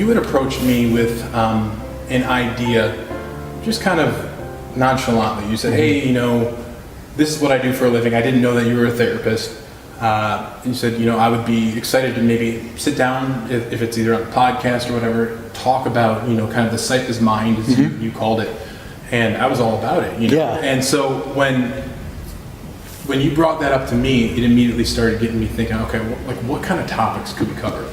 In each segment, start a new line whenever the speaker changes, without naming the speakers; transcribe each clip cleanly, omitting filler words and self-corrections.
you had approached me with an idea, just kind of nonchalantly. You said, hey, this is what I do for a living. I didn't know that you were a therapist. You said, I would be excited to maybe sit down, if it's either on a podcast or whatever, talk about, kind of the Sypher's mind, as you called it. And I was all about it,
Yeah.
And so when you brought that up to me, it immediately started getting me thinking, okay, what kind of topics could we cover?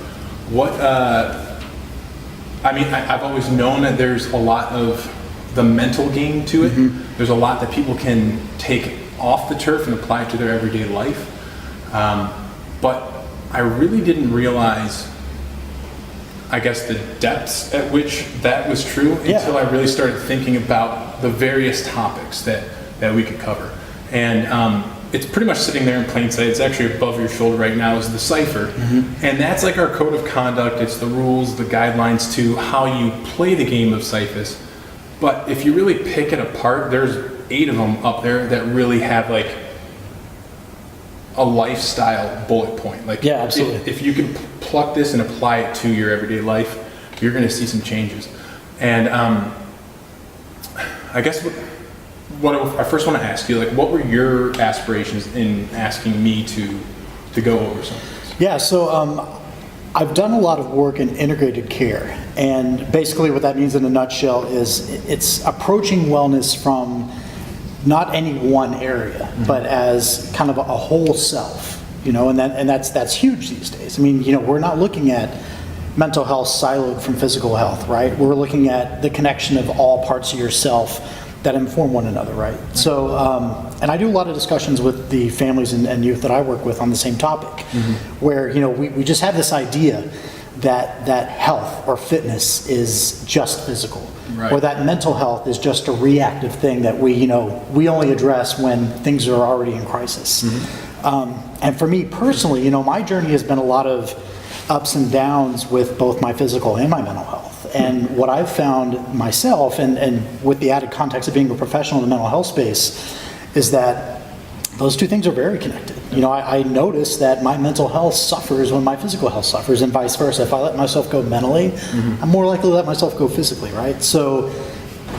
I've always known that there's a lot of the mental game to it. There's a lot that people can take off the turf and apply it to their everyday life. But I really didn't realize, I guess, the depths at which that was true until I really started thinking about the various topics that we could cover. And it's pretty much sitting there in plain sight. It's actually above your shoulder right now is the Sypher. And that's like our code of conduct. It's the rules, the guidelines to how you play the game of Syphus. But if you really pick it apart, there's 8 of them up there that really have like a lifestyle bullet point. Like,
yeah, absolutely.
If you can pluck this and apply it to your everyday life, you're going to see some changes. And I guess what I first want to ask you, like, what were your aspirations in asking me to go over something?
Yeah, so I've done a lot of work in integrated care, and basically what that means in a nutshell is it's approaching wellness from not any one area, but as kind of a whole self, and that's huge these days. I mean, we're not looking at mental health siloed from physical health, right? We're looking at the connection of all parts of yourself that inform one another, right? So, and I do a lot of discussions with the families and youth that I work with on the same topic, where, we just have this idea that health or fitness is just physical, right, or that mental health is just a reactive thing that we only address when things are already in crisis. And for me personally, my journey has been a lot of ups and downs with both my physical and my mental health. And what I've found myself, and with the added context of being a professional in the mental health space, is that those two things are very connected. I notice that my mental health suffers when my physical health suffers, and vice versa. If I let myself go mentally, I'm more likely to let myself go physically, right? So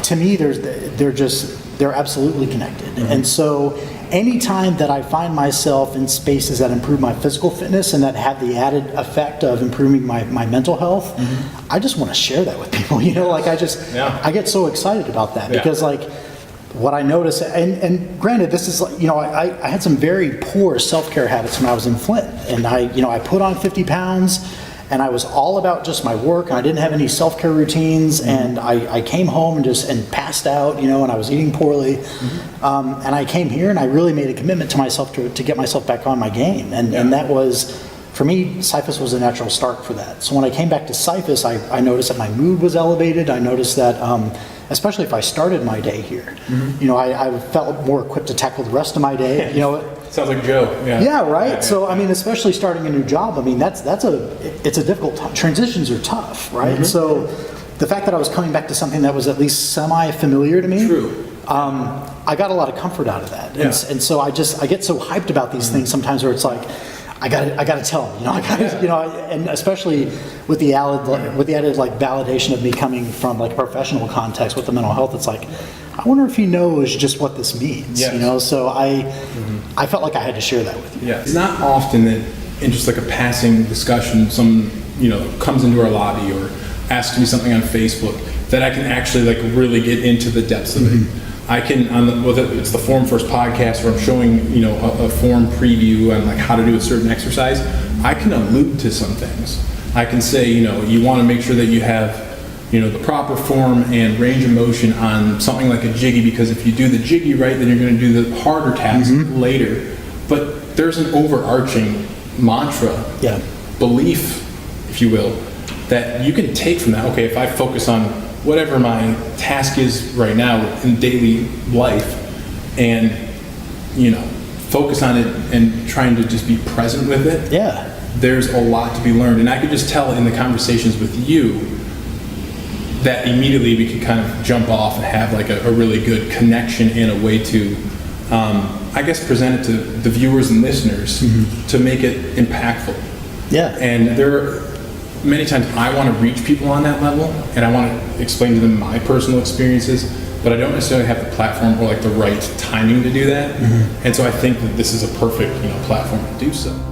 to me, they're absolutely connected. And so anytime that I find myself in spaces that improve my physical fitness and that have the added effect of improving my mental health, I just want to share that with people. I get so excited about that because what I notice, and granted, this is I had some very poor self-care habits when I was in Flint, and I put on 50 pounds, and I was all about just my work, and I didn't have any self-care routines, and I came home and passed out, and I was eating poorly, and I came here and I really made a commitment to myself to get myself back on my game, and that was, for me, Syphus was a natural start for that. So when I came back to Syphus, I noticed that my mood was elevated. I noticed that, especially if I started my day here, I felt more equipped to tackle the rest of my day.
Sounds like Joe.
Yeah, right. Yeah. So especially starting a new job, it's a difficult time. Transitions are tough, right? So the fact that I was coming back to something that was at least semi-familiar to me, I got a lot of comfort out of that. Yeah. And so I get so hyped about these things sometimes, where it's like, I got to tell him, and especially with the added validation of me coming from a professional context with the mental health. It's like, I wonder if he knows just what this means, So I felt like I had to share that with you.
Yeah, it's not often that in just a passing discussion, someone comes into our lobby or asks me something on Facebook that I can actually really get into the depths of it. I can, whether it's the Form First podcast where I'm showing, a form preview on how to do a certain exercise, I can allude to some things. I can say, you want to make sure that you have, the proper form and range of motion on something like a jiggy, because if you do the jiggy right, then you're going to do the harder task later. But there's an overarching mantra, belief, if you will, that you can take from that. Okay, if I focus on whatever my task is right now in daily life, and focus on it and trying to just be present with it, there's a lot to be learned. And I could just tell in the conversations with you that immediately we could kind of jump off and have a really good connection and a way to I guess present it to the viewers and listeners to make it impactful. And many times I want to reach people on that level, and I want to explain to them my personal experiences, but I don't necessarily have the platform or like the right timing to do that. And so I think that this is a perfect, platform to do so.